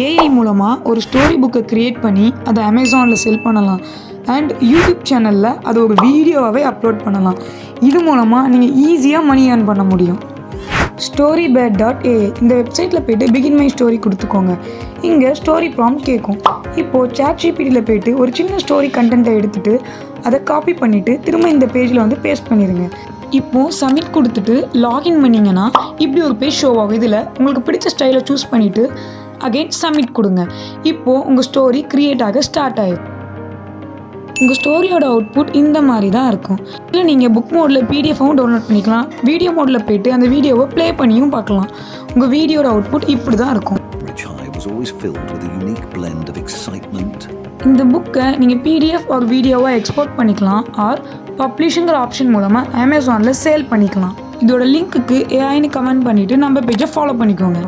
AI மூலமாக ஒரு story புக்கை க்ரியேட் பண்ணி அதை அமேசானில் செல் பண்ணலாம். அண்ட் யூடியூப் சேனலில் அதை ஒரு வீடியோவாகவே அப்லோட் பண்ணலாம். இது மூலமாக நீங்கள் ஈஸியாக மணி ஏர்ன் பண்ண முடியும். storybed.ai இந்த வெப்சைட்டில் போய்ட்டு பிகின் மை ஸ்டோரி கொடுத்துக்கோங்க. இங்கே ஸ்டோரி ப்ராம்ப்ட் கேட்கும். இப்போது ChatGPTயில் போய்ட்டு ஒரு சின்ன ஸ்டோரி கண்டென்ட்டை எடுத்துகிட்டு அதை காப்பி பண்ணிவிட்டு திரும்ப இந்த பேஜில் வந்து பேஸ்ட் பண்ணிடுங்க. இப்போது சப்மிட் கொடுத்துட்டு லாகின் பண்ணிங்கன்னா இப்படி ஒரு பேஜ் ஷோ ஆகும். இதில் உங்களுக்கு பிடிச்ச ஸ்டைலை சூஸ் பண்ணிவிட்டு அகெயின் சப்மிட் கொடுங்க. இப்போது உங்கள் ஸ்டோரி க்ரியேட் ஆக ஸ்டார்ட் ஆகிடும். உங்கள் ஸ்டோரியோட அவுட்புட் இந்த மாதிரி தான் இருக்கும். இல்லை நீங்கள் புக் மோடில் பிடிஎஃபாகவும் டவுன்லோட் பண்ணிக்கலாம். வீடியோ மோடில் போய்ட்டு அந்த வீடியோவை ப்ளே பண்ணியும் பார்க்கலாம். உங்கள் வீடியோட அவுட்புட் இப்படி தான் இருக்கும். இந்த புக்கை நீங்கள் பிடிஎஃப் ஒரு வீடியோவாக எக்ஸ்போர்ட் பண்ணிக்கலாம். ஆர் பப்ளிஷுங்கிற ஆப்ஷன் மூலமாக அமேசானில் சேல் பண்ணிக்கலாம். இதோட லிங்க்குக்கு ஏஐன்னு கமெண்ட் பண்ணிவிட்டு நம்ம பேஜை ஃபாலோ பண்ணிக்கோங்க.